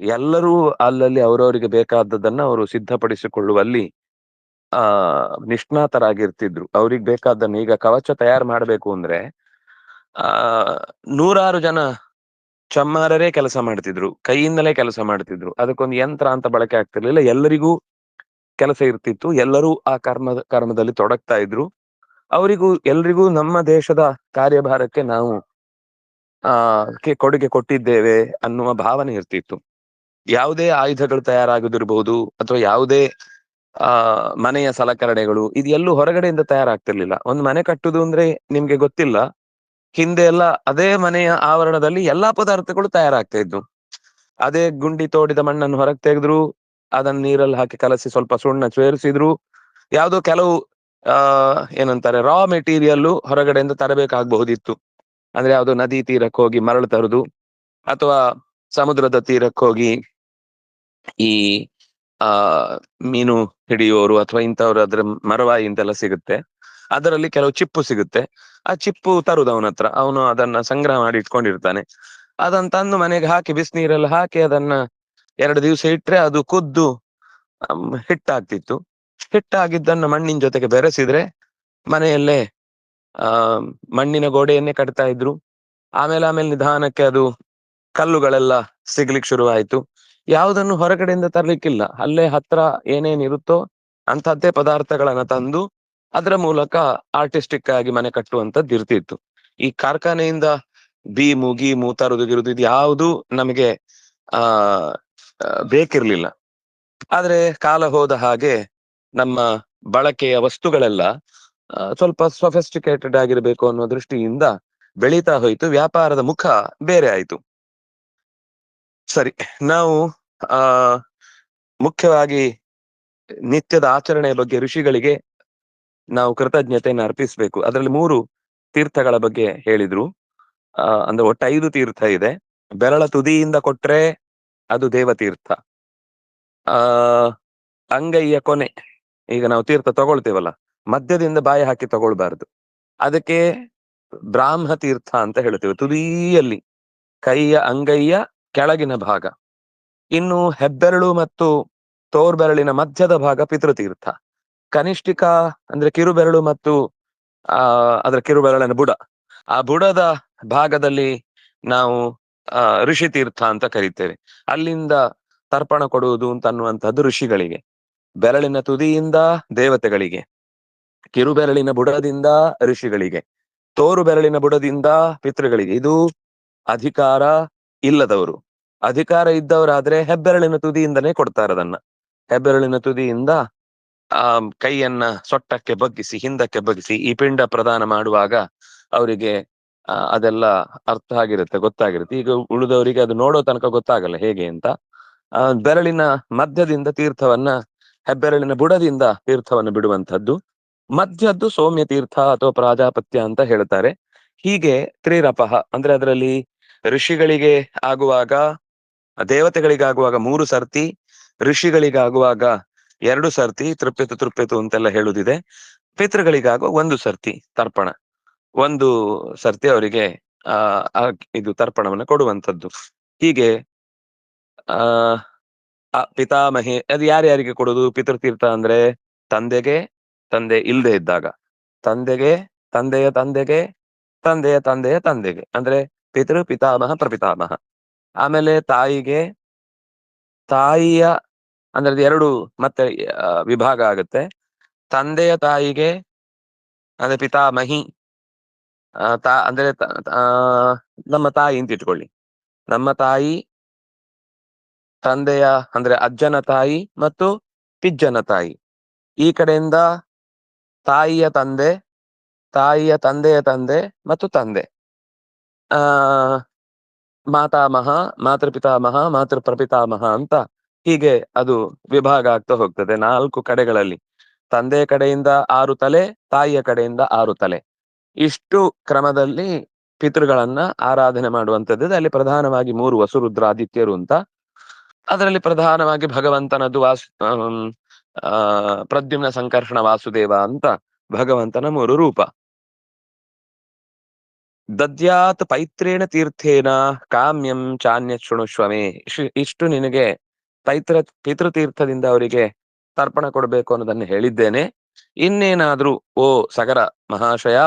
ಎಲ್ಲರೂ ಅಲ್ಲಲ್ಲಿ ಅವರವರಿಗೆ ಬೇಕಾದದ್ದನ್ನ ಅವರು ಸಿದ್ಧಪಡಿಸಿಕೊಳ್ಳುವಲ್ಲಿ ಆ ನಿಷ್ಣಾತರಾಗಿರ್ತಿದ್ರು. ಅವ್ರಿಗೆ ಬೇಕಾದ್ದನ್ನ ಈಗ ಕವಚ ತಯಾರು ಮಾಡ್ಬೇಕು ಅಂದ್ರೆ ಆ ನೂರಾರು ಜನ ಚಮ್ಮಾರರೇ ಕೆಲಸ ಮಾಡ್ತಿದ್ರು, ಕೈಯಿಂದಲೇ ಕೆಲಸ ಮಾಡ್ತಿದ್ರು. ಅದಕ್ಕೊಂದು ಯಂತ್ರ ಅಂತ ಬಳಕೆ ಆಗ್ತಿರ್ಲಿಲ್ಲ. ಎಲ್ಲರಿಗೂ ಕೆಲಸ ಇರ್ತಿತ್ತು, ಎಲ್ಲರೂ ಆ ಕರ್ಮದಲ್ಲಿ ತೊಡಗ್ತಾ ಇದ್ರು. ಎಲ್ರಿಗೂ ನಮ್ಮ ದೇಶದ ಕಾರ್ಯಭಾರಕ್ಕೆ ನಾವು ಕೊಡುಗೆ ಕೊಟ್ಟಿದ್ದೇವೆ ಅನ್ನುವ ಭಾವನೆ ಇರ್ತಿತ್ತು. ಯಾವುದೇ ಆಯುಧಗಳು ತಯಾರಾಗುದಿರಬಹುದು ಅಥವಾ ಯಾವುದೇ ಮನೆಯ ಸಲಕರಣೆಗಳು ಇದು ಎಲ್ಲೂ ಹೊರಗಡೆಯಿಂದ ತಯಾರಾಗ್ತಿರ್ಲಿಲ್ಲ. ಒಂದು ಮನೆ ಕಟ್ಟುದು ಅಂದ್ರೆ ನಿಮ್ಗೆ ಗೊತ್ತಿಲ್ಲ, ಹಿಂದೆ ಎಲ್ಲ ಅದೇ ಮನೆಯ ಆವರಣದಲ್ಲಿ ಎಲ್ಲಾ ಪದಾರ್ಥಗಳು ತಯಾರಾಗ್ತಾ ಇದ್ವು. ಅದೇ ಗುಂಡಿ ತೋಡಿದ ಮಣ್ಣನ್ನು ಹೊರಗೆ ತೆಗೆದ್ರು, ಅದನ್ನ ನೀರಲ್ಲಿ ಹಾಕಿ ಕಲಸಿ ಸ್ವಲ್ಪ ಸುಣ್ಣ ಸೇರಿಸಿದ್ರು. ಯಾವುದೋ ಕೆಲವು ಏನಂತಾರೆ ರಾ ಮೆಟೀರಿಯಲ್ ಹೊರಗಡೆಯಿಂದ ತರಬೇಕಾಗಬಹುದಿತ್ತು. ಅಂದ್ರೆ ಯಾವ್ದೋ ನದಿ ತೀರಕ್ಕೆ ಹೋಗಿ ಮರಳು ತರುದು, ಅಥವಾ ಸಮುದ್ರದ ತೀರಕ್ಕೆ ಹೋಗಿ ಈ ಮೀನು ಹಿಡಿಯೋರು ಅಥವಾ ಇಂಥವ್ರು ಅದ್ರ ಮರವಾಯಿ ಅಂತೆಲ್ಲ ಸಿಗುತ್ತೆ, ಅದರಲ್ಲಿ ಕೆಲವು ಚಿಪ್ಪು ಸಿಗುತ್ತೆ. ಆ ಚಿಪ್ಪು ತರುದು ಅವನ ಹತ್ರ, ಅವನು ಅದನ್ನ ಸಂಗ್ರಹ ಮಾಡಿ ಇಟ್ಕೊಂಡಿರ್ತಾನೆ. ಅದನ್ನ ತಂದು ಮನೆಗೆ ಹಾಕಿ ಬಿಸಿನೀರಲ್ಲಿ ಹಾಕಿ ಅದನ್ನ 2 ದಿವಸ ಇಟ್ರೆ ಅದು ಕುದ್ದು ಹಿಟ್ಟಾಗ್ತಿತ್ತು. ಹಿಟ್ಟಾಗಿದ್ದನ್ನ ಮಣ್ಣಿನ ಜೊತೆಗೆ ಬೆರೆಸಿದ್ರೆ ಮನೆಯಲ್ಲೇ ಮಣ್ಣಿನ ಗೋಡೆಯನ್ನೇ ಕಟ್ತಾ ಇದ್ರು. ಆಮೇಲೆ ನಿಧಾನಕ್ಕೆ ಅದು ಕಲ್ಲುಗಳೆಲ್ಲ ಸಿಗ್ಲಿಕ್ಕೆ ಶುರುವಾಯ್ತು. ಯಾವುದನ್ನು ಹೊರಗಡೆಯಿಂದ ತರ್ಲಿಕ್ಕಿಲ್ಲ, ಅಲ್ಲೇ ಹತ್ರ ಏನೇನಿರುತ್ತೋ ಅಂತಹದ್ದೇ ಪದಾರ್ಥಗಳನ್ನ ತಂದು ಅದರ ಮೂಲಕ ಆರ್ಟಿಸ್ಟಿಕ್ ಆಗಿ ಮನೆ ಕಟ್ಟುವಂತದ್ದು ಇರ್ತಿತ್ತು. ಈ ಕಾರ್ಖಾನೆಯಿಂದ ಬೀಮು ಗೀಮು ತರುದು ಗಿರುದು ಇದು ಯಾವುದು ನಮಗೆ ಆ ಬೇಕಿರ್ಲಿಲ್ಲ. ಆದ್ರೆ ಕಾಲ ಹೋದ ಹಾಗೆ ನಮ್ಮ ಬಳಕೆಯ ವಸ್ತುಗಳೆಲ್ಲ ಸ್ವಲ್ಪ ಸೊಫೆಸ್ಟಿಕೇಟೆಡ್ ಆಗಿರ್ಬೇಕು ಅನ್ನೋ ದೃಷ್ಟಿಯಿಂದ ಬೆಳೀತಾ ಹೋಯ್ತು. ವ್ಯಾಪಾರದ ಮುಖ ಬೇರೆ ಆಯ್ತು. ಸರಿ, ನಾವು ಮುಖ್ಯವಾಗಿ ನಿತ್ಯದ ಆಚರಣೆಯ ಬಗ್ಗೆ ಋಷಿಗಳಿಗೆ ನಾವು ಕೃತಜ್ಞತೆಯನ್ನು ಅರ್ಪಿಸ್ಬೇಕು. ಅದರಲ್ಲಿ 3 ತೀರ್ಥಗಳ ಬಗ್ಗೆ ಹೇಳಿದ್ರು. ಅಂದ್ರೆ ಒಟ್ಟು 5 ತೀರ್ಥ ಇದೆ. ಬೆರಳ ತುದಿಯಿಂದ ಕೊಟ್ರೆ ಅದು ದೇವತೀರ್ಥ. ಅಂಗೈಯ ಕೊನೆ, ಈಗ ನಾವು ತೀರ್ಥ ತಗೊಳ್ತೇವಲ್ಲ, ಮಧ್ಯದಿಂದ ಬಾಯಿ ಹಾಕಿ ತಗೊಳ್ಬಾರ್ದು, ಅದಕ್ಕೆ ಬ್ರಾಹ್ಮ ತೀರ್ಥ ಅಂತ ಹೇಳ್ತೇವೆ. ತುದಿಯಲ್ಲಿ ಕೈಯ ಅಂಗೈಯ ಕೆಳಗಿನ ಭಾಗ. ಇನ್ನು ಹೆಬ್ಬೆರಳು ಮತ್ತು ತೋರ್ಬೆರಳಿನ ಮಧ್ಯದ ಭಾಗ ಪಿತೃತೀರ್ಥ. ಕನಿಷ್ಠಿಕ ಅಂದ್ರೆ ಕಿರುಬೆರಳು ಮತ್ತು ಅದರ ಕಿರುಬೆರಳಿನ ಬುಡ, ಆ ಬುಡದ ಭಾಗದಲ್ಲಿ ನಾವು ಋಷಿ ತೀರ್ಥ ಅಂತ ಕರಿತೇವೆ. ಅಲ್ಲಿಂದ ತರ್ಪಣ ಕೊಡುವುದು ಅಂತ ಅನ್ನುವಂಥದ್ದು ಋಷಿಗಳಿಗೆ. ಬೆರಳಿನ ತುದಿಯಿಂದ ದೇವತೆಗಳಿಗೆ, ಕಿರುಬೆರಳಿನ ಬುಡದಿಂದ ಋಷಿಗಳಿಗೆ, ತೋರು ಬೆರಳಿನ ಬುಡದಿಂದ ಪಿತೃಗಳಿಗೆ. ಇದು ಅಧಿಕಾರ ಇಲ್ಲದವರು. ಅಧಿಕಾರ ಇದ್ದವರಾದ್ರೆ ಹೆಬ್ಬೆರಳಿನ ತುದಿಯಿಂದನೇ ಕೊಡ್ತಾರೆ ಅದನ್ನ. ಹೆಬ್ಬೆರಳಿನ ತುದಿಯಿಂದ ಕೈಯನ್ನ ಸೊಟ್ಟಕ್ಕೆ ಬಗ್ಗಿಸಿ ಹಿಂದಕ್ಕೆ ಬಗ್ಗಿಸಿ ಈ ಪಿಂಡ ಪ್ರದಾನ ಮಾಡುವಾಗ ಅವರಿಗೆ ಅದೆಲ್ಲ ಅರ್ಥ ಆಗಿರುತ್ತೆ, ಗೊತ್ತಾಗಿರುತ್ತೆ. ಈಗ ಉಳಿದವರಿಗೆ ಅದು ನೋಡೋ ತನಕ ಗೊತ್ತಾಗಲ್ಲ ಹೇಗೆ ಅಂತ. ಬೆರಳಿನ ಮಧ್ಯದಿಂದ ತೀರ್ಥವನ್ನ, ಹೆಬ್ಬೆರಳಿನ ಬುಡದಿಂದ ತೀರ್ಥವನ್ನು ಬಿಡುವಂಥದ್ದು. ಮಧ್ಯದ್ದು ಸೌಮ್ಯ ತೀರ್ಥ ಅಥವಾ ಪ್ರಾಜಾಪತ್ಯ ಅಂತ ಹೇಳ್ತಾರೆ. ಹೀಗೆ ತ್ರಿರಪಃ ಅಂದ್ರೆ ಅದರಲ್ಲಿ ಋಷಿಗಳಿಗೆ ಆಗುವಾಗ, ದೇವತೆಗಳಿಗಾಗುವಾಗ 3 ಸರ್ತಿ, ಋಷಿಗಳಿಗಾಗುವಾಗ 2 ಸರ್ತಿ ತೃಪ್ಯತು ಅಂತೆಲ್ಲ ಹೇಳುದಿದೆ. ಪಿತೃಗಳಿಗಾಗುವ 1 ಸರ್ತಿ ತರ್ಪಣ, 1 ಸರ್ತಿ ಅವರಿಗೆ ಇದು ತರ್ಪಣವನ್ನು ಕೊಡುವಂಥದ್ದು. ಹೀಗೆ ಪಿತಾಮಹಿ, ಅದು ಯಾರ್ಯಾರಿಗೆ ಕೊಡುದು ಪಿತೃತೀರ್ಥ ಅಂದ್ರೆ ತಂದೆಗೆ, ತಂದೆ ಇಲ್ಲದೆ ಇದ್ದಾಗ ತಂದೆಗೆ, ತಂದೆಯ ತಂದೆಗೆ, ತಂದೆಯ ತಂದೆಯ ತಂದೆಗೆ, ಅಂದ್ರೆ ಪಿತೃ ಪಿತಾಮಹ ಪ್ರಪಿತಾಮಹ. ಆಮೇಲೆ ತಾಯಿಗೆ, ತಾಯಿಯ ಅಂದ್ರೆ 2 ಮತ್ತೆ ವಿಭಾಗ ಆಗುತ್ತೆ. ತಂದೆಯ ತಾಯಿಗೆ ಅಂದ್ರೆ ಪಿತಾಮಹಿ, ಅಂದ್ರೆ ನಮ್ಮ ತಾಯಿ ಅಂತ ಇಟ್ಕೊಳ್ಳಿ. ನಮ್ಮ ತಾಯಿ, ತಂದೆಯ ಅಂದ್ರೆ ಅಜ್ಜನ ತಾಯಿ ಮತ್ತು ಪಿಜ್ಜನ ತಾಯಿ. ಈ ಕಡೆಯಿಂದ ತಾಯಿಯ ತಂದೆ, ತಾಯಿಯ ತಂದೆಯ ತಂದೆ ಮತ್ತು ತಂದೆ, ಮಾತಾಮಹ, ಮಾತೃಪಿತಾಮಹ, ಮಾತೃ ಪ್ರಪಿತಾಮಹ ಅಂತ ಹೀಗೆ ಅದು ವಿಭಾಗ ಆಗ್ತಾ ಹೋಗ್ತದೆ 4 ಕಡೆಗಳಲ್ಲಿ. ತಂದೆಯ ಕಡೆಯಿಂದ 6 ತಲೆ, ತಾಯಿಯ ಕಡೆಯಿಂದ 6 ತಲೆ. ಇಷ್ಟು ಕ್ರಮದಲ್ಲಿ ಪಿತೃಗಳನ್ನ ಆರಾಧನೆ ಮಾಡುವಂಥದ್ದು. ಅಲ್ಲಿ ಪ್ರಧಾನವಾಗಿ 3 ವಸುರುದ್ರಾದಿತ್ಯರು ಅಂತ. ಅದರಲ್ಲಿ ಪ್ರಧಾನವಾಗಿ ಭಗವಂತನದು ಪ್ರದ್ಯುಮ್ನ ಸಂಕರ್ಷಣ ವಾಸುದೇವ ಅಂತ ಭಗವಂತನ 3 ರೂಪ. ದದ್ಯಾತ್ ಪೈತ್ರೇಣ ತೀರ್ಥೇನ ಕಾಮ್ಯಂ ಚಾನ್ಯ ಶೃಣುಷ್ವಮೇ. ಇಷ್ಟು ನಿನಗೆ ಪಿತೃತೀರ್ಥದಿಂದ ಅವರಿಗೆ ತರ್ಪಣ ಕೊಡಬೇಕು ಅನ್ನೋದನ್ನು ಹೇಳಿದ್ದೇನೆ. ಇನ್ನೇನಾದ್ರೂ ಓ ಸಗರ ಮಹಾಶಯ,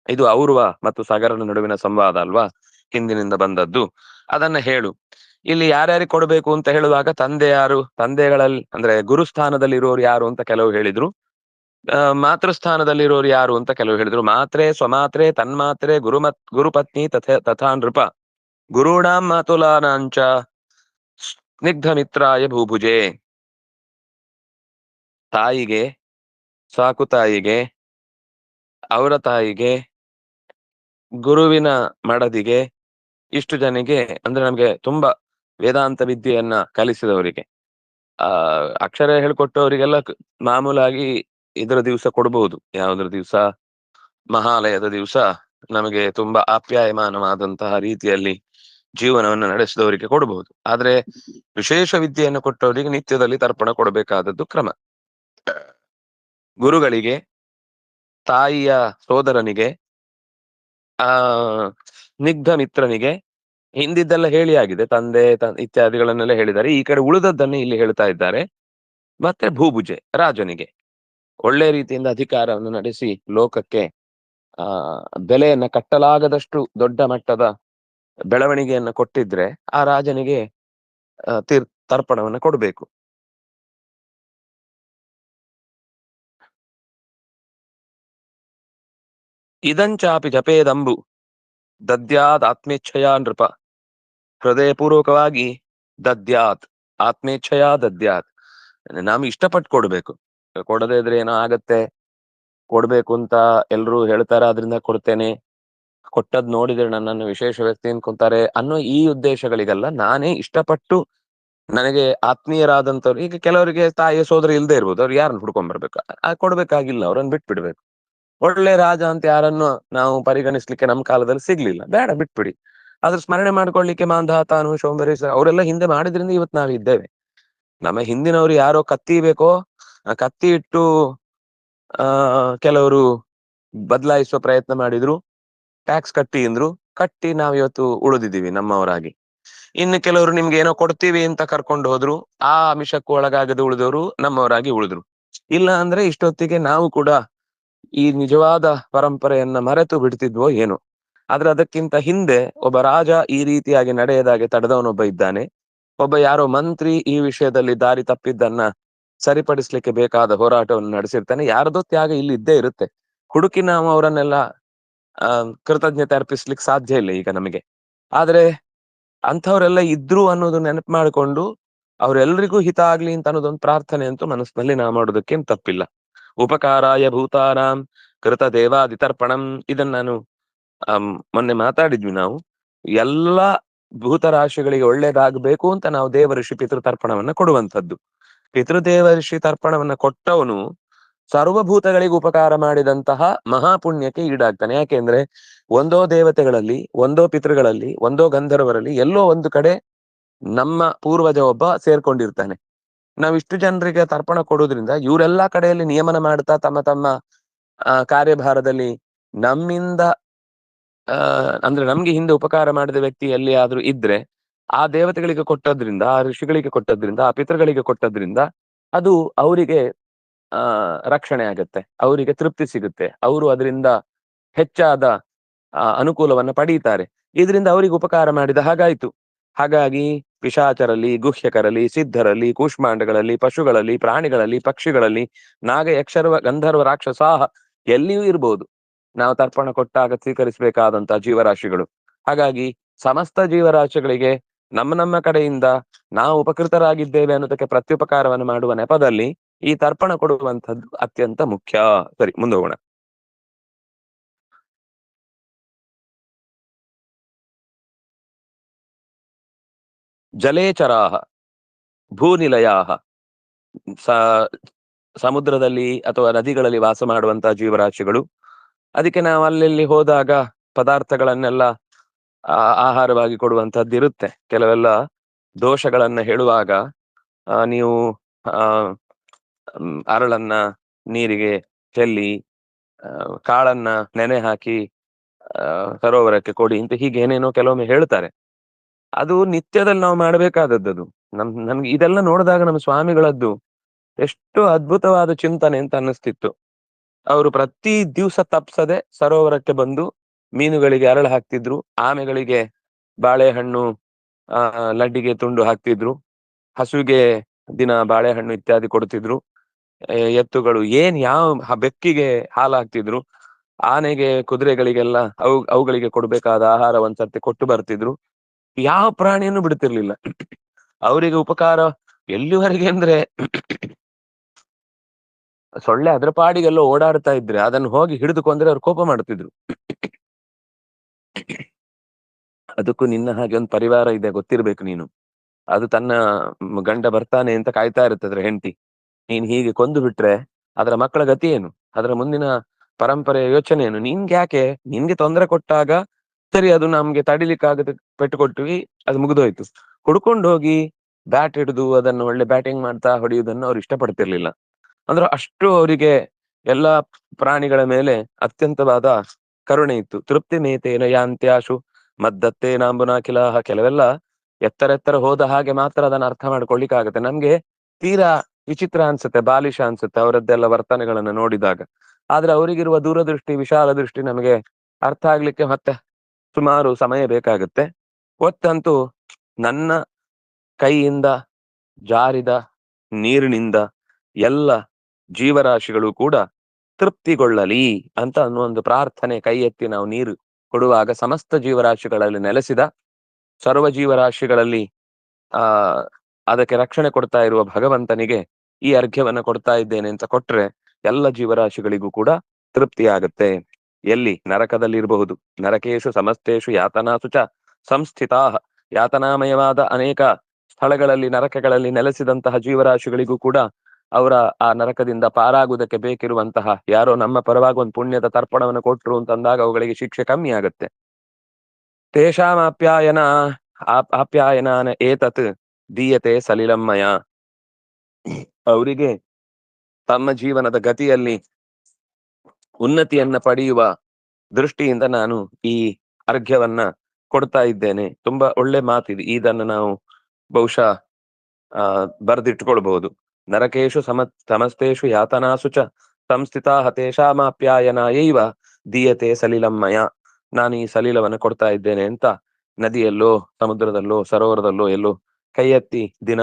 ಇದು ಔರ್ವ ಮತ್ತು ಸಗರನ ನಡುವಿನ ಸಂವಾದ ಅಲ್ವಾ, ಹಿಂದಿನಿಂದ ಬಂದದ್ದು, ಅದನ್ನ ಹೇಳು. ಇಲ್ಲಿ ಯಾರ್ಯಾರಿಗೆ ಕೊಡಬೇಕು ಅಂತ ಹೇಳುವಾಗ ತಂದೆ ಯಾರು, ತಂದೆಗಳಲ್ಲಿ ಅಂದ್ರೆ ಗುರುಸ್ಥಾನದಲ್ಲಿರೋರು ಯಾರು ಅಂತ ಕೆಲವು ಹೇಳಿದ್ರು, ಮಾತೃಸ್ಥಾನದಲ್ಲಿರೋರು ಯಾರು ಅಂತ ಕೆಲವು ಹೇಳಿದ್ರು. ಮಾತ್ರೆ ಸ್ವಮಾತ್ರೆ ತನ್ಮಾತ್ರೆ ಗುರುಪತ್ನಿ ತಥಾ ನೃಪ ಗುರುಣಾಂ ಮಾತುಲಾನಾಂಚ ಸ್ನಿಗ್ಧ ಮಿತ್ರಾಯ ಭೂಭುಜೆ. ತಾಯಿಗೆ, ಸಾಕು ತಾಯಿಗೆ, ಅವರ ತಾಯಿಗೆ, ಗುರುವಿನ ಮಡದಿಗೆ, ಇಷ್ಟು ಜನಿಗೆ ಅಂದ್ರೆ ನಮ್ಗೆ ತುಂಬಾ ವೇದಾಂತ ವಿದ್ಯೆಯನ್ನ ಕಲಿಸಿದವರಿಗೆ, ಅಕ್ಷರ ಹೇಳ್ಕೊಟ್ಟವರಿಗೆಲ್ಲ ಮಾಮೂಲಾಗಿ ಇದರ ದಿವಸ ಕೊಡಬಹುದು. ಯಾವುದ್ರ ದಿವಸ? ಮಹಾಲಯದ ದಿವಸ ನಮಗೆ ತುಂಬಾ ಆಪ್ಯಾಯಮಾನವಾದಂತಹ ರೀತಿಯಲ್ಲಿ ಜೀವನವನ್ನು ನಡೆಸಿದವರಿಗೆ ಕೊಡಬಹುದು. ಆದ್ರೆ ವಿಶೇಷ ವಿದ್ಯೆಯನ್ನು ಕೊಟ್ಟವರಿಗೆ ನಿತ್ಯದಲ್ಲಿ ತರ್ಪಣ ಕೊಡಬೇಕಾದದ್ದು ಕ್ರಮ. ಗುರುಗಳಿಗೆ, ತಾಯಿಯ ಸೋದರನಿಗೆ, ಆ ಸ್ನಿಗ್ಧ ಮಿತ್ರನಿಗೆ, ಹಿಂದಿದ್ದೆಲ್ಲ ಹೇಳಿ ಆಗಿದೆ, ತಂದೆ ಇತ್ಯಾದಿಗಳನ್ನೆಲ್ಲ ಹೇಳಿದ್ದಾರೆ. ಈ ಕಡೆ ಉಳಿದದ್ದನ್ನು ಇಲ್ಲಿ ಹೇಳ್ತಾ ಇದ್ದಾರೆ. ಮತ್ತೆ ಭೂಭುಜೆ ರಾಜನಿಗೆ ಒಳ್ಳೆ ರೀತಿಯಿಂದ ಅಧಿಕಾರವನ್ನು ನಡೆಸಿ ಲೋಕಕ್ಕೆ ಆ ಬೆಲೆಯನ್ನ ಕಟ್ಟಲಾಗದಷ್ಟು ದೊಡ್ಡ ಮಟ್ಟದ ಬೆಳವಣಿಗೆಯನ್ನ ಕೊಟ್ಟಿದ್ರೆ ಆ ರಾಜನಿಗೆ ತರ್ಪಣವನ್ನ ಕೊಡಬೇಕು. ಇದಂಚಾಪಿ ಜಪೇದಂಬು ದದ್ಯಾದ್ ಆತ್ಮೇಚ್ಛಯ ನೃಪ. ಹೃದಯಪೂರ್ವಕವಾಗಿ ದದ್ಯಾತ್, ಆತ್ಮೇಚ್ಛಯ ದದ್ಯಾತ್, ನಾವು ಇಷ್ಟಪಟ್ಟು ಕೊಡ್ಬೇಕು. ಕೊಡದೇ ಇದ್ರೆ ಏನೋ ಆಗತ್ತೆ, ಕೊಡ್ಬೇಕು ಅಂತ ಎಲ್ರು ಹೇಳ್ತಾರ ಆದ್ರಿಂದ ಕೊಡ್ತೇನೆ, ಕೊಟ್ಟದ್ ನೋಡಿದ್ರೆ ನನ್ನನ್ನು ವಿಶೇಷ ವ್ಯಕ್ತಿ ಅನ್ಕೊಂತಾರೆ ಅನ್ನೋ ಈ ಉದ್ದೇಶಗಳಿಗೆಲ್ಲ ನಾನೇ ಇಷ್ಟಪಟ್ಟು ನನಗೆ ಆತ್ಮೀಯರಾದಂಥವ್ರು, ಈಗ ಕೆಲವರಿಗೆ ತಾಯಿಯ ಸೋದರ ಇಲ್ಲದೆ ಇರ್ಬೋದು, ಅವ್ರು ಯಾರನ್ನ ಹುಡ್ಕೊಂಡ್ ಬರ್ಬೇಕು, ಕೊಡ್ಬೇಕಾಗಿಲ್ಲ, ಅವ್ರನ್ನ ಬಿಟ್ಬಿಡ್ಬೇಕು. ಒಳ್ಳೆ ರಾಜ ಅಂತ ಯಾರನ್ನು ನಾವು ಪರಿಗಣಿಸ್ಲಿಕ್ಕೆ ನಮ್ಮ ಕಾಲದಲ್ಲಿ ಸಿಗ್ಲಿಲ್ಲ, ಬೇಡ ಬಿಟ್ಬಿಡಿ. ಅದ್ರ ಸ್ಮರಣೆ ಮಾಡ್ಕೊಳ್ಲಿಕ್ಕೆ ಮಾಂಧಾತಾನು ಶೋಂಬರೇಶ ಅವರೆಲ್ಲ ಹಿಂದೆ ಮಾಡಿದ್ರಿಂದ ಇವತ್ತು ನಾವು ಇದ್ದೇವೆ. ನಮ್ಮ ಹಿಂದಿನವ್ರು ಯಾರೋ ಕತ್ತಿ ಬೇಕೋ ಕತ್ತಿ ಇಟ್ಟು ಕೆಲವರು ಬದಲಾಯಿಸುವ ಪ್ರಯತ್ನ ಮಾಡಿದ್ರು, ಟ್ಯಾಕ್ಸ್ ಕಟ್ಟಿ ಅಂದ್ರು, ಕಟ್ಟಿ ನಾವಿವತ್ತು ಉಳಿದಿದ್ದೀವಿ ನಮ್ಮವರಾಗಿ. ಇನ್ನು ಕೆಲವರು ನಿಮ್ಗೆ ಏನೋ ಕೊಡ್ತೀವಿ ಅಂತ ಕರ್ಕೊಂಡು ಹೋದ್ರು, ಆ ಆಮಿಷಕ್ಕೂ ಒಳಗಾಗದೆ ಉಳಿದವರು ನಮ್ಮವರಾಗಿ ಉಳಿದ್ರು. ಇಲ್ಲ ಅಂದ್ರೆ ಇಷ್ಟೊತ್ತಿಗೆ ನಾವು ಕೂಡ ಈ ನಿಜವಾದ ಪರಂಪರೆಯನ್ನ ಮರೆತು ಬಿಡ್ತಿದ್ವೋ ಏನೋ. ಆದ್ರೆ ಅದಕ್ಕಿಂತ ಹಿಂದೆ ಒಬ್ಬ ರಾಜ ಈ ರೀತಿಯಾಗಿ ನಡೆಯದಾಗೆ ತಡೆದವನೊಬ್ಬ ಇದ್ದಾನೆ. ಒಬ್ಬ ಯಾರೋ ಮಂತ್ರಿ ಈ ವಿಷಯದಲ್ಲಿ ದಾರಿ ತಪ್ಪಿದ್ದನ್ನ ಸರಿಪಡಿಸ್ಲಿಕ್ಕೆ ಬೇಕಾದ ಹೋರಾಟವನ್ನು ನಡೆಸಿರ್ತಾನೆ. ಯಾರದೋ ತ್ಯಾಗ ಇಲ್ಲಿ ಇದ್ದೇ ಇರುತ್ತೆ. ಹುಡುಕಿ ನಾವು ಅವರನ್ನೆಲ್ಲ ಕೃತಜ್ಞತೆ ಅರ್ಪಿಸ್ಲಿಕ್ಕೆ ಸಾಧ್ಯ ಇಲ್ಲ ಈಗ ನಮಗೆ. ಆದ್ರೆ ಅಂಥವ್ರೆಲ್ಲ ಇದ್ರು ಅನ್ನೋದು ನೆನಪು ಮಾಡಿಕೊಂಡು ಅವ್ರೆಲ್ರಿಗೂ ಹಿತ ಆಗ್ಲಿ ಅಂತ ಅನ್ನೋದೊಂದು ಪ್ರಾರ್ಥನೆ ಅಂತೂ ಮನಸ್ಸಿನಲ್ಲಿ ನಾವು ಮಾಡೋದಕ್ಕೇನ್ ತಪ್ಪಿಲ್ಲ. ಉಪಕಾರಾಯ ಭೂತಾನಾಂ ಕೃತ ದೇವಾದಿತರ್ಪಣಂ, ಇದನ್ನ ನಾನು ಮೊನ್ನೆ ಮಾತಾಡಿದ್ವಿ ನಾವು. ಎಲ್ಲ ಭೂತರಾಶಿಗಳಿಗೆ ಒಳ್ಳೇದಾಗಬೇಕು ಅಂತ ನಾವು ದೇವಋಷಿ ಪಿತೃತರ್ಪಣವನ್ನ ಕೊಡುವಂಥದ್ದು. ಪಿತೃದೇವಋಷಿ ತರ್ಪಣವನ್ನ ಕೊಟ್ಟವನು ಸರ್ವಭೂತಗಳಿಗೆ ಉಪಕಾರ ಮಾಡಿದಂತಹ ಮಹಾಪುಣ್ಯಕ್ಕೆ ಈಡಾಗ್ತಾನೆ. ಯಾಕೆಂದ್ರೆ ಒಂದೋ ದೇವತೆಗಳಲ್ಲಿ, ಒಂದೋ ಪಿತೃಗಳಲ್ಲಿ, ಒಂದೋ ಗಂಧರ್ವರಲ್ಲಿ ಎಲ್ಲೋ ಒಂದು ಕಡೆ ನಮ್ಮ ಪೂರ್ವಜ ಒಬ್ಬ ಸೇರ್ಕೊಂಡಿರ್ತಾನೆ. ನಾವಿಷ್ಟು ಜನರಿಗೆ ತರ್ಪಣ ಕೊಡೋದ್ರಿಂದ ಇವರೆಲ್ಲಾ ಕಡೆಯಲ್ಲಿ ನಿಯಮನ ಮಾಡ್ತಾ ತಮ್ಮ ತಮ್ಮ ಕಾರ್ಯಭಾರದಲ್ಲಿ ನಮ್ಮಿಂದ ಅಂದ್ರೆ ನಮ್ಗೆ ಹಿಂದೆ ಉಪಕಾರ ಮಾಡಿದ ವ್ಯಕ್ತಿ ಎಲ್ಲಿ ಆದ್ರೂ ಇದ್ರೆ ಆ ದೇವತೆಗಳಿಗೆ ಕೊಟ್ಟದ್ರಿಂದ, ಆ ಋಷಿಗಳಿಗೆ ಕೊಟ್ಟದ್ರಿಂದ, ಆ ಪಿತೃಗಳಿಗೆ ಕೊಟ್ಟದ್ರಿಂದ ಅದು ಅವರಿಗೆ ರಕ್ಷಣೆ ಆಗತ್ತೆ, ಅವರಿಗೆ ತೃಪ್ತಿ ಸಿಗುತ್ತೆ, ಅವರು ಅದರಿಂದ ಹೆಚ್ಚಾದ ಅನುಕೂಲವನ್ನ ಪಡೀತಾರೆ. ಇದರಿಂದ ಅವರಿಗೆ ಉಪಕಾರ ಮಾಡಿದ ಹಾಗಾಯ್ತು. ಹಾಗಾಗಿ ಪಿಶಾಚರಲ್ಲಿ, ಗುಹ್ಯಕರಲ್ಲಿ, ಸಿದ್ಧರಲ್ಲಿ, ಕೂಷ್ಮಾಂಡಗಳಲ್ಲಿ, ಪಶುಗಳಲ್ಲಿ, ಪ್ರಾಣಿಗಳಲ್ಲಿ, ಪಕ್ಷಿಗಳಲ್ಲಿ, ನಾಗ ಯಕ್ಷರ್ವ ಗಂಧರ್ವ ರಾಕ್ಷಸಾಹ ಎಲ್ಲಿಯೂ ಇರ್ಬೋದು ನಾವು ತರ್ಪಣ ಕೊಟ್ಟಾಗ ಸ್ವೀಕರಿಸಬೇಕಾದಂತಹ ಜೀವರಾಶಿಗಳು. ಹಾಗಾಗಿ ಸಮಸ್ತ ಜೀವರಾಶಿಗಳಿಗೆ ನಮ್ಮ ನಮ್ಮ ಕಡೆಯಿಂದ ನಾವು ಉಪಕೃತರಾಗಿದ್ದೇವೆ ಅನ್ನೋದಕ್ಕೆ ಪ್ರತ್ಯುಪಕಾರವನ್ನು ಮಾಡುವ ನೆಪದಲ್ಲಿ ಈ ತರ್ಪಣ ಕೊಡುವಂಥದ್ದು ಅತ್ಯಂತ ಮುಖ್ಯ. ಸರಿ, ಮುಂದೆ ಹೋಗೋಣ. ಜಲೇಚರಾಹ ಭೂನಿಲಯಾಹ, ಸಮುದ್ರದಲ್ಲಿ ಅಥವಾ ನದಿಗಳಲ್ಲಿ ವಾಸ ಮಾಡುವಂತಹ ಜೀವರಾಶಿಗಳು. ಅದಕ್ಕೆ ನಾವು ಅಲ್ಲೆಲ್ಲಿ ಹೋದಾಗ ಪದಾರ್ಥಗಳನ್ನೆಲ್ಲ ಆಹಾರವಾಗಿ ಕೊಡುವಂತಹದ್ದು ಇರುತ್ತೆ. ಕೆಲವೆಲ್ಲ ದೋಷಗಳನ್ನ ಹೇಳುವಾಗ ನೀವು ಅರಳನ್ನ ನೀರಿಗೆ ಚೆಲ್ಲಿ ಕಾಳನ್ನ ನೆನೆ ಹಾಕಿ ಸರೋವರಕ್ಕೆ ಕೊಡಿ ಅಂತ ಹೀಗೆ ಏನೇನೋ ಕೆಲವೊಮ್ಮೆ ಹೇಳ್ತಾರೆ. ಅದು ನಿತ್ಯದಲ್ಲಿ ನಾವು ಮಾಡಬೇಕಾದದ್ದು. ನಮ್ಗೆ ಇದೆಲ್ಲ ನೋಡಿದಾಗ ನಮ್ಮ ಸ್ವಾಮಿಗಳದ್ದು ಎಷ್ಟು ಅದ್ಭುತವಾದ ಚಿಂತನೆ ಅಂತ ಅನ್ನಿಸ್ತಿತ್ತು. ಅವರು ಪ್ರತಿ ದಿವಸ ತಪ್ಸದೆ ಸರೋವರಕ್ಕೆ ಬಂದು ಮೀನುಗಳಿಗೆ ಅರಳು ಹಾಕ್ತಿದ್ರು, ಆಮೆಗಳಿಗೆ ಬಾಳೆಹಣ್ಣು ಲಡ್ಡಿಗೆ ತುಂಡು ಹಾಕ್ತಿದ್ರು, ಹಸುವಿಗೆ ದಿನ ಬಾಳೆಹಣ್ಣು ಇತ್ಯಾದಿ ಕೊಡ್ತಿದ್ರು, ಎತ್ತುಗಳು ಯಾವ ಬೆಕ್ಕಿಗೆ ಹಾಲು ಹಾಕ್ತಿದ್ರು, ಆನೆಗೆ ಕುದುರೆಗಳಿಗೆಲ್ಲ ಅವುಗಳಿಗೆ ಕೊಡ್ಬೇಕಾದ ಆಹಾರ ಒಂದ್ಸರ್ತಿ ಕೊಟ್ಟು ಬರ್ತಿದ್ರು. ಯಾವ ಪ್ರಾಣಿಯನ್ನು ಬಿಡ್ತಿರ್ಲಿಲ್ಲ. ಅವರಿಗೆ ಉಪಕಾರ ಎಲ್ಲಿವರೆಗೆ ಅಂದ್ರೆ ಸೊಳ್ಳೆ ಅದ್ರ ಪಾಡಿಗೆಲ್ಲ ಓಡಾಡ್ತಾ ಇದ್ರೆ ಅದನ್ನು ಹೋಗಿ ಹಿಡಿದುಕೊಂಡ್ರೆ ಅವ್ರು ಕೋಪ ಮಾಡ್ತಿದ್ರು. ಅದಕ್ಕೂ ನಿನ್ನ ಹಾಗೆ ಒಂದು ಪರಿವಾರ ಇದೆ ಗೊತ್ತಿರ್ಬೇಕು ನೀನು. ಅದು ತನ್ನ ಗಂಡ ಬರ್ತಾನೆ ಅಂತ ಕಾಯ್ತಾ ಇರ್ತದ್ರ ಹೆಂಡತಿ. ನೀನ್ ಹೀಗೆ ಕೊಂದು ಬಿಟ್ರೆ ಅದರ ಮಕ್ಕಳ ಗತಿ ಏನು, ಅದರ ಮುಂದಿನ ಪರಂಪರೆಯ ಯೋಚನೆ ಏನು, ನಿನ್ಗೆ ಯಾಕೆ, ನಿನ್ಗೆ ತೊಂದರೆ ಕೊಟ್ಟಾಗ ಸರಿ ಅದು ನಮ್ಗೆ ತಡಿಲಿಕ್ಕಾಗದ ಪೆಟ್ಟು ಕೊಟ್ವಿ, ಅದು ಮುಗಿದೋಯ್ತು. ಹುಡ್ಕೊಂಡು ಹೋಗಿ ಬ್ಯಾಟ್ ಹಿಡಿದು ಅದನ್ನು ಒಳ್ಳೆ ಬ್ಯಾಟಿಂಗ್ ಮಾಡ್ತಾ ಹೊಡೆಯುವುದನ್ನು ಅವ್ರು ಇಷ್ಟಪಡ್ತಿರ್ಲಿಲ್ಲ. ಅಂದ್ರೆ ಅಷ್ಟು ಅವರಿಗೆ ಎಲ್ಲಾ ಪ್ರಾಣಿಗಳ ಮೇಲೆ ಅತ್ಯಂತವಾದ ಕರುಣೆ ಇತ್ತು. ತೃಪ್ತಿ ಮೇತೇನ ಯಾಂತ್ಯಾಶು ಮದ್ದತ್ತೇನಾಂಬುನಾಖಿಲಾಹ. ಕೆಲವೆಲ್ಲ ಎತ್ತರ ಹೋದ ಹಾಗೆ ಮಾತ್ರ ಅದನ್ನ ಅರ್ಥ ಮಾಡ್ಕೊಳ್ಳಿಕ್ಕಾಗತ್ತೆ. ನಮ್ಗೆ ತೀರಾ ವಿಚಿತ್ರ ಅನ್ಸುತ್ತೆ, ಬಾಲಿಶ ಅನ್ಸುತ್ತೆ ಅವರದ್ದೆಲ್ಲ ವರ್ತನೆಗಳನ್ನ ನೋಡಿದಾಗ. ಆದ್ರೆ ಅವರಿಗಿರುವ ದೂರದೃಷ್ಟಿ, ವಿಶಾಲ ದೃಷ್ಟಿ ನಮಗೆ ಅರ್ಥ ಆಗ್ಲಿಕ್ಕೆ ಮತ್ತೆ ಸುಮಾರು ಸಮಯ ಬೇಕಾಗುತ್ತೆ. ಒತ್ತಂತೂ ನನ್ನ ಕೈಯಿಂದ ಜಾರಿದ ನೀರಿನಿಂದ ಎಲ್ಲ ಜೀವರಾಶಿಗಳು ಕೂಡ ತೃಪ್ತಿಗೊಳ್ಳಲಿ ಅಂತ ಅನ್ನುವ ಒಂದು ಪ್ರಾರ್ಥನೆ ಕೈ ಎತ್ತಿ ನಾವು ನೀರು ಕೊಡುವಾಗ ಸಮಸ್ತ ಜೀವರಾಶಿಗಳಲ್ಲಿ ನೆಲೆಸಿದ ಸರ್ವ ಜೀವರಾಶಿಗಳಲ್ಲಿ ಆ ಅದಕ್ಕೆ ರಕ್ಷಣೆ ಕೊಡ್ತಾ ಇರುವ ಭಗವಂತನಿಗೆ ಈ ಅರ್ಘ್ಯವನ್ನ ಕೊಡ್ತಾ ಇದ್ದೇನೆ ಅಂತ ಕೊಟ್ರೆ ಎಲ್ಲ ಜೀವರಾಶಿಗಳಿಗೂ ಕೂಡ ತೃಪ್ತಿ ಆಗುತ್ತೆ. ಎಲ್ಲಿ ನರಕದಲ್ಲಿ ಇರಬಹುದು, ನರಕೇಶು ಸಮಸ್ತೇಶು ಯಾತನಾಸು ಚ ಸಂಸ್ಥಿತಾ. ಯಾತನಾಮಯವಾದ ಅನೇಕ ಸ್ಥಳಗಳಲ್ಲಿ, ನರಕಗಳಲ್ಲಿ ನೆಲೆಸಿದಂತಹ ಜೀವರಾಶಿಗಳಿಗೂ ಕೂಡ ಅವರ ಆ ನರಕದಿಂದ ಪಾರಾಗುವುದಕ್ಕೆ ಬೇಕಿರುವಂತಹ ಯಾರೋ ನಮ್ಮ ಪರವಾಗಿ ಒಂದು ಪುಣ್ಯದ ತರ್ಪಣವನ್ನು ಕೊಟ್ರು ಅಂತಂದಾಗ ಅವುಗಳಿಗೆ ಶಿಕ್ಷೆ ಕಮ್ಮಿ ಆಗುತ್ತೆ. ತೇಷಾಂ ಆಪ್ಯಾಯನಾನ ಏತತ್ ದೀಯತೆ ಸಲಿಲಮ್ಮಯ. ಅವರಿಗೆ ತಮ್ಮ ಜೀವನದ ಗತಿಯಲ್ಲಿ ಉನ್ನತಿಯನ್ನ ಪಡೆಯುವ ದೃಷ್ಟಿಯಿಂದ ನಾನು ಈ ಅರ್ಘ್ಯವನ್ನ ಕೊಡ್ತಾ ಇದ್ದೇನೆ. ತುಂಬಾ ಒಳ್ಳೆ ಮಾತಿದೆ, ಇದನ್ನು ನಾವು ಬಹುಶಃ ಬರೆದಿಟ್ಕೊಳ್ಬಹುದು. ನರಕೇಶು ಸಮಸ್ತೇಶು ಯಾತನಾಸು ಚ ಸಂಸ್ಥಿತಾ ತೇಷಾಮಾಪ್ಯಾಯನಾಯೈವ ದೀಯತೆ ಸಲಿಲಮ್ಮಯ. ನಾನು ಈ ಸಲಿಲವನ್ನು ಕೊಡ್ತಾ ಇದ್ದೇನೆ ಅಂತ ನದಿಯಲ್ಲೋ ಸಮುದ್ರದಲ್ಲೋ ಸರೋವರದಲ್ಲೋ ಎಲ್ಲೋ ಕೈ ಎತ್ತಿ ದಿನ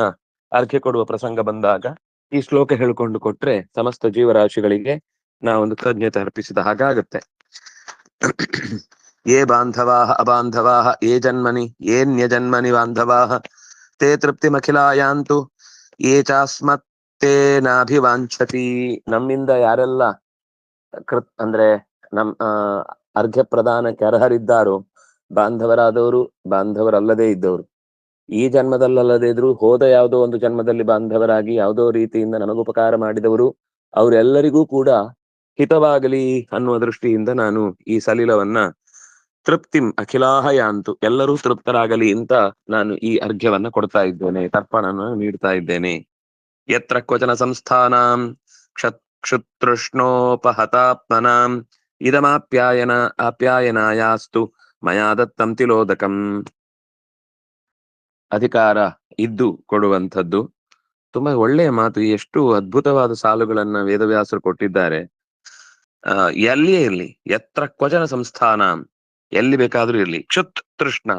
ಅರ್ಘ್ಯ ಕೊಡುವ ಪ್ರಸಂಗ ಬಂದಾಗ ಈ ಶ್ಲೋಕ ಹೇಳ್ಕೊಂಡು ಕೊಟ್ರೆ ಸಮಸ್ತ ಜೀವರಾಶಿಗಳಿಗೆ ನಾವೊಂದು ಕೃತಜ್ಞತೆ ಅರ್ಪಿಸಿದ ಹಾಗಾಗುತ್ತೆ. ಯೇ ಬಾಂಧವಾಹ ಅಬಾಂಧವಾಹ ಯೇ ಜನ್ಮನಿ ಯೇನ್ಯಜನ್ಮನಿ ಬಾಂಧವಾಹ ತೇ ತೃಪ್ತಿಮಖಿಲಾಯಾಂತು ಯೇ ಚಾಸ್ಮತ್ತೇನಾಭಿವಾಂಛತಿ. ನಮ್ಮಿಂದ ಯಾರೆಲ್ಲ ಅಂದ್ರೆ ಅರ್ಘ್ಯ ಪ್ರದಾನಕ್ಕೆ ಅರ್ಹರಿದ್ದಾರೋ, ಬಾಂಧವರಾದವರು, ಬಾಂಧವರಲ್ಲದೇ ಇದ್ದವರು, ಈ ಜನ್ಮದಲ್ಲದೆ ಇದ್ರು ಹೋದ ಯಾವುದೋ ಒಂದು ಜನ್ಮದಲ್ಲಿ ಬಾಂಧವರಾಗಿ ಯಾವುದೋ ರೀತಿಯಿಂದ ನಮಗುಪಕಾರ ಮಾಡಿದವರು, ಅವರೆಲ್ಲರಿಗೂ ಕೂಡ ಹಿತವಾಗಲಿ ಅನ್ನುವ ದೃಷ್ಟಿಯಿಂದ ನಾನು ಈ ಸಲಿಲವನ್ನ ತೃಪ್ತಿಂ ಅಖಿಲಾಹಯಾಂತು, ಎಲ್ಲರೂ ತೃಪ್ತರಾಗಲಿ ಅಂತ ನಾನು ಈ ಅರ್ಘ್ಯವನ್ನ ಕೊಡ್ತಾ ಇದ್ದೇನೆ, ತರ್ಪಣನ ನೀಡ್ತಾ ಇದ್ದೇನೆ. ಯತ್ರ ಕ್ವಚನ ಸಂಸ್ಥಾನಾಂ ಕ್ಷುತೃಷ್ಣೋಪಹತಾತ್ಮನಾಂ ಆಪ್ಯಾಯನಾಯಾಸ್ತು ಮಯಾ ದತ್ತಂ ತಿಲೋದಕಂ. ಅಧಿಕಾರ ಇದ್ದು ಕೊಡುವಂಥದ್ದು. ತುಂಬಾ ಒಳ್ಳೆಯ ಮಾತು. ಎಷ್ಟು ಅದ್ಭುತವಾದ ಸಾಲುಗಳನ್ನ ವೇದವ್ಯಾಸರು ಕೊಟ್ಟಿದ್ದಾರೆ. ಎಲ್ಲಿಯೇ ಇರ್ಲಿ, ಯತ್ರ ಕ್ವಚನ ಸಂಸ್ಥಾನ, ಎಲ್ಲಿ ಬೇಕಾದ್ರೂ ಇರ್ಲಿ, ಕ್ಷುತ್ ತೃಷ್ಣ,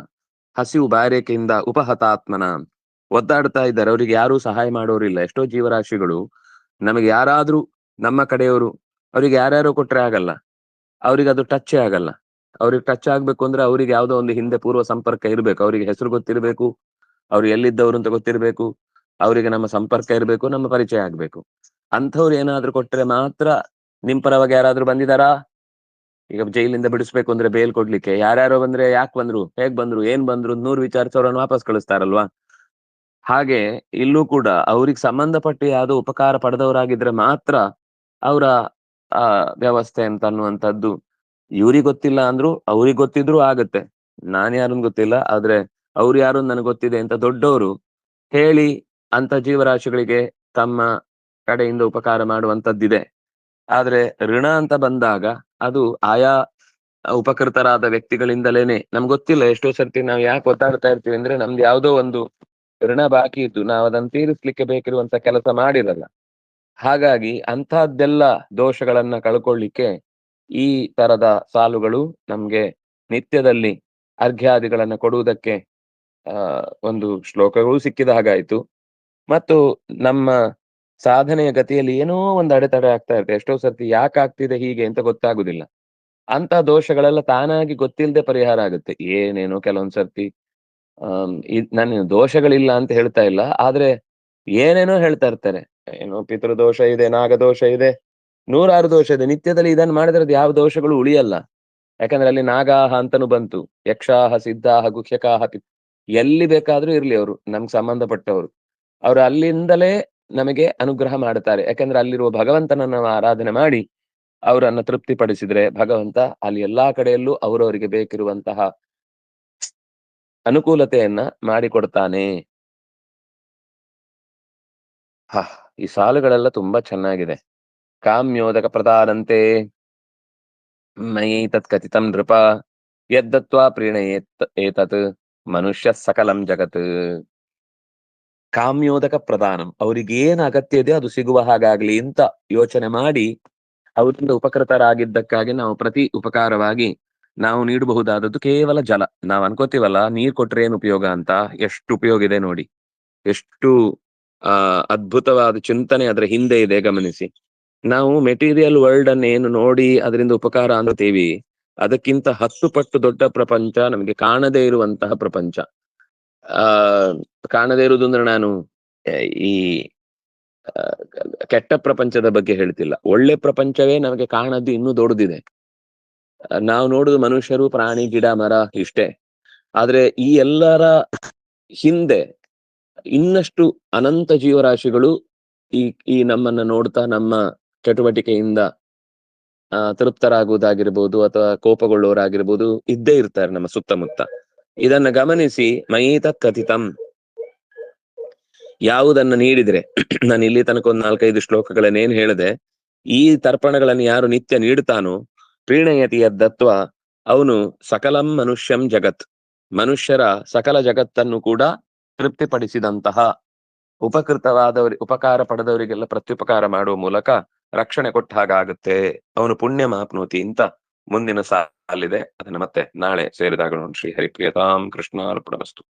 ಹಸಿವು ಬಾಯಾರಿಕೆಯಿಂದ, ಉಪಹತಾತ್ಮನ, ಒದ್ದಾಡ್ತಾ ಇದ್ದಾರೆ, ಅವ್ರಿಗೆ ಯಾರು ಸಹಾಯ ಮಾಡೋರಿಲ್ಲ. ಎಷ್ಟೋ ಜೀವರಾಶಿಗಳು ನಮಗೆ ಯಾರಾದ್ರೂ ನಮ್ಮ ಕಡೆಯವರು, ಅವ್ರಿಗೆ ಯಾರ್ಯಾರೋ ಕೊಟ್ರೆ ಆಗಲ್ಲ, ಅವ್ರಿಗೆ ಅದು ಟಚ್ ಆಗಲ್ಲ. ಅವ್ರಿಗೆ ಟಚ್ ಆಗ್ಬೇಕು ಅಂದ್ರೆ ಅವ್ರಿಗೆ ಯಾವ್ದೋ ಒಂದು ಹಿಂದೆ ಪೂರ್ವ ಸಂಪರ್ಕ ಇರ್ಬೇಕು, ಅವ್ರಿಗೆ ಹೆಸರು ಗೊತ್ತಿರ್ಬೇಕು, ಅವ್ರು ಎಲ್ಲಿದ್ದವ್ರು ಅಂತ ಗೊತ್ತಿರ್ಬೇಕು, ಅವರಿಗೆ ನಮ್ಮ ಸಂಪರ್ಕ ಇರ್ಬೇಕು, ನಮ್ಮ ಪರಿಚಯ ಆಗ್ಬೇಕು. ಅಂಥವ್ರು ಏನಾದ್ರು ಕೊಟ್ರೆ ಮಾತ್ರ ನಿಮ್ ಪರವಾಗಿ ಯಾರಾದ್ರೂ ಬಂದಿದಾರಾ? ಈಗ ಜೈಲಿಂದ ಬಿಡಿಸ್ಬೇಕು ಅಂದ್ರೆ ಬೇಲ್ ಕೊಡ್ಲಿಕ್ಕೆ ಯಾರ್ಯಾರೋ ಬಂದ್ರೆ ಯಾಕೆ ಬಂದ್ರು, ಹೇಗ್ ಬಂದ್ರು, ಏನ್ ಬಂದ್ರು 100 ವಿಚಾರಿಸೋರನ್ನು ವಾಪಸ್ ಕಳಿಸ್ತಾರಲ್ವಾ? ಹಾಗೆ ಇಲ್ಲೂ ಕೂಡ ಅವ್ರಿಗೆ ಸಂಬಂಧಪಟ್ಟ ಯಾವ್ದೋ ಉಪಕಾರ ಪಡೆದವರಾಗಿದ್ರೆ ಮಾತ್ರ ಅವರ ಆ ವ್ಯವಸ್ಥೆ ಅಂತ ಅನ್ನುವಂಥದ್ದು ಇವ್ರಿಗೆ ಗೊತ್ತಿಲ್ಲ ಅಂದ್ರು ಅವ್ರಿಗೆ ಗೊತ್ತಿದ್ರು ಆಗತ್ತೆ. ನಾನ್ ಯಾರನ್ ಗೊತ್ತಿಲ್ಲ, ಆದ್ರೆ ಅವ್ರು ಯಾರು ನನಗೆ ಗೊತ್ತಿದೆ ಅಂತ ದೊಡ್ಡವರು ಹೇಳಿ ಅಂತ ಜೀವರಾಶಿಗಳಿಗೆ ತಮ್ಮ ಕಡೆಯಿಂದ ಉಪಕಾರ ಮಾಡುವಂತದ್ದಿದೆ. ಆದ್ರೆ ಋಣ ಅಂತ ಬಂದಾಗ ಅದು ಆಯಾ ಉಪಕೃತರಾದ ವ್ಯಕ್ತಿಗಳಿಂದಲೇನೆ ನಮ್ಗೆ ಗೊತ್ತಿಲ್ಲ. ಎಷ್ಟೋ ಸರ್ತಿ ನಾವು ಯಾಕೆ ಒತ್ತಾಡ್ತಾ ಇರ್ತೀವಿ ಅಂದ್ರೆ ನಮ್ದು ಯಾವ್ದೋ ಒಂದು ಋಣ ಬಾಕಿ ಇದ್ದು ನಾವು ಅದನ್ನ ತೀರಿಸ್ಲಿಕ್ಕೆ ಬೇಕಿರುವಂತ ಕೆಲಸ ಮಾಡಿರಲ್ಲ. ಹಾಗಾಗಿ ಅಂತಹದ್ದೆಲ್ಲ ದೋಷಗಳನ್ನ ಕಳ್ಕೊಳ್ಳಿಕ್ಕೆ ಈ ತರದ ಸಾಲುಗಳು ನಮ್ಗೆ ನಿತ್ಯದಲ್ಲಿ ಅರ್ಘ್ಯಾದಿಗಳನ್ನ ಕೊಡುವುದಕ್ಕೆ ಒಂದು ಶ್ಲೋಕಗಳು ಸಿಕ್ಕಿದ ಹಾಗಾಯ್ತು. ಮತ್ತು ನಮ್ಮ ಸಾಧನೆಯ ಗತಿಯಲ್ಲಿ ಏನೋ ಒಂದು ಅಡೆತಡೆ ಆಗ್ತಾ ಇರುತ್ತೆ. ಎಷ್ಟೋ ಸರ್ತಿ ಯಾಕೆ ಆಗ್ತಿದೆ ಹೀಗೆ ಅಂತ ಗೊತ್ತಾಗುದಿಲ್ಲ. ಅಂತ ದೋಷಗಳೆಲ್ಲ ತಾನಾಗಿ ಗೊತ್ತಿಲ್ಲದೆ ಪರಿಹಾರ ಆಗುತ್ತೆ. ಏನೇನೋ ಕೆಲವೊಂದ್ ಸರ್ತಿ ನಾನು ದೋಷಗಳಿಲ್ಲ ಅಂತ ಹೇಳ್ತಾ ಇಲ್ಲ. ಆದ್ರೆ ಏನೇನೋ ಹೇಳ್ತಾ ಇರ್ತಾರೆ. ಏನೋ ಪಿತೃದೋಷ ಇದೆ, ನಾಗದೋಷ ಇದೆ, ನೂರಾರು ದೋಷ ಇದೆ. ನಿತ್ಯದಲ್ಲಿ ಇದನ್ನ ಮಾಡಿದ್ರೆ ಅದು ಯಾವ ದೋಷಗಳು ಉಳಿಯಲ್ಲ. ಯಾಕಂದ್ರೆ ಅಲ್ಲಿ ನಾಗಾಹ ಅಂತಾನು ಬಂತು. ಯಕ್ಷಾಹ, ಸಿದ್ಧಾಹ, ಗುಹ್ಯಕಾಹ, ಎಲ್ಲಿ ಬೇಕಾದ್ರೂ ಇರ್ಲಿ ಅವರು ನಮ್ಗೆ ಸಂಬಂಧಪಟ್ಟವರು. ಅವರು ಅಲ್ಲಿಂದಲೇ ನಮಗೆ ಅನುಗ್ರಹ ಮಾಡ್ತಾರೆ. ಯಾಕಂದ್ರೆ ಅಲ್ಲಿರುವ ಭಗವಂತನನ್ನ ನಾವು ಆರಾಧನೆ ಮಾಡಿ ಅವರನ್ನ ತೃಪ್ತಿಪಡಿಸಿದ್ರೆ ಭಗವಂತ ಅಲ್ಲಿ ಎಲ್ಲಾ ಕಡೆಯಲ್ಲೂ ಅವರವರಿಗೆ ಬೇಕಿರುವಂತಹ ಅನುಕೂಲತೆಯನ್ನ ಮಾಡಿಕೊಡ್ತಾನೆ. ಹ ಈ ಸಾಲುಗಳೆಲ್ಲ ತುಂಬಾ ಚೆನ್ನಾಗಿದೆ. ಕಾಮ್ಯೋದಕ ಪ್ರದಾನಂತೆ ಮಯಿ ತತ್ ಕಥಿತಂ ನೃಪ ಯದ್ದತ್ವಾ ಪ್ರೀಣಯೇತ್ ಏತತ್ ಮನುಷ್ಯ ಸಕಲಂ ಜಗತ್. ಕಾಮ್ಯೋದಕ ಪ್ರದಾನಂ, ಅವ್ರಿಗೆ ಏನ್ ಅಗತ್ಯ ಇದೆ ಅದು ಸಿಗುವ ಹಾಗಾಗ್ಲಿ ಅಂತ ಯೋಚನೆ ಮಾಡಿ ಅವರಿಂದ ಉಪಕೃತರಾಗಿದ್ದಕ್ಕಾಗಿ ನಾವು ಪ್ರತಿ ಉಪಕಾರವಾಗಿ ನಾವು ನೀಡಬಹುದಾದದ್ದು ಕೇವಲ ಜಲ. ನಾವ್ ಅನ್ಕೋತೀವಲ್ಲ ನೀರ್ ಕೊಟ್ರೆ ಏನ್ ಉಪಯೋಗ ಅಂತ, ಎಷ್ಟು ಉಪಯೋಗ ಇದೆ ನೋಡಿ. ಎಷ್ಟು ಅದ್ಭುತವಾದ ಚಿಂತನೆ ಅದರ ಹಿಂದೆ ಇದೆ ಗಮನಿಸಿ. ನಾವು ಮೆಟೀರಿಯಲ್ ವರ್ಲ್ಡ್ ಅನ್ನ ಏನು ನೋಡಿ ಅದರಿಂದ ಉಪಕಾರ ಅಂತೀವಿ, ಅದಕ್ಕಿಂತ 10 ಪಟ್ಟು ದೊಡ್ಡ ಪ್ರಪಂಚ ನಮಗೆ ಕಾಣದೇ ಇರುವಂತಹ ಪ್ರಪಂಚ. ಆ ಕಾಣದೇ ಇರುವುದು ಅಂದ್ರೆ ನಾನು ಈ ಕೆಟ್ಟ ಪ್ರಪಂಚದ ಬಗ್ಗೆ ಹೇಳ್ತಿಲ್ಲ. ಒಳ್ಳೆ ಪ್ರಪಂಚವೇ ನಮಗೆ ಕಾಣದ್ದು ಇನ್ನೂ ದೊಡ್ಡದಿದೆ. ನಾವು ನೋಡುದು ಮನುಷ್ಯರು, ಪ್ರಾಣಿ, ಗಿಡ, ಮರ ಇಷ್ಟೇ. ಆದ್ರೆ ಈ ಎಲ್ಲರ ಹಿಂದೆ ಇನ್ನಷ್ಟು ಅನಂತ ಜೀವರಾಶಿಗಳು ಈ ಈ ನಮ್ಮನ್ನ ನೋಡ್ತಾ ನಮ್ಮ ಚಟುವಟಿಕೆಯಿಂದ ತೃಪ್ತರಾಗುವುದಾಗಿರ್ಬೋದು ಅಥವಾ ಕೋಪಗೊಳ್ಳುವರಾಗಿರ್ಬೋದು ಇದ್ದೇ ಇರ್ತಾರೆ ನಮ್ಮ ಸುತ್ತಮುತ್ತ. ಇದನ್ನ ಗಮನಿಸಿ ಮಯೀತ ಕಥಿತಂ, ಯಾವುದನ್ನ ನೀಡಿದ್ರೆ ನಾನು ಇಲ್ಲಿ ತನಕ ಒಂದು 4-5 ಶ್ಲೋಕಗಳನ್ನೇನ್ ಹೇಳಿದೆ, ಈ ತರ್ಪಣಗಳನ್ನು ಯಾರು ನಿತ್ಯ ನೀಡ್ತಾನೋ ಪ್ರೀಣಯತಿ ಯದ್ದತ್ವ ಅವನು ಸಕಲಂ ಮನುಷ್ಯಂ ಜಗತ್, ಮನುಷ್ಯರ ಸಕಲ ಜಗತ್ತನ್ನು ಕೂಡ ತೃಪ್ತಿಪಡಿಸಿದಂತಹ, ಉಪಕಾರ ಪಡೆದವರಿಗೆಲ್ಲ ಪ್ರತ್ಯುಪಕಾರ ಮಾಡುವ ಮೂಲಕ ರಕ್ಷಣೆ ಕೊಟ್ಟ ಹಾಗಾಗುತ್ತೆ. ಅವನು ಪುಣ್ಯ ಮಾಪ್ನೋತಿ ಅಂತ ಮುಂದಿನ ಸಾಲಿದೆ. ಅದನ್ನ ಮತ್ತೆ ನಾಳೆ ಸೇರಿದಾಗ ಶ್ರೀ ಹರಿಪ್ರಿಯತಾಂ ಕೃಷ್ಣಾರ್ಪಣಮಸ್ತು.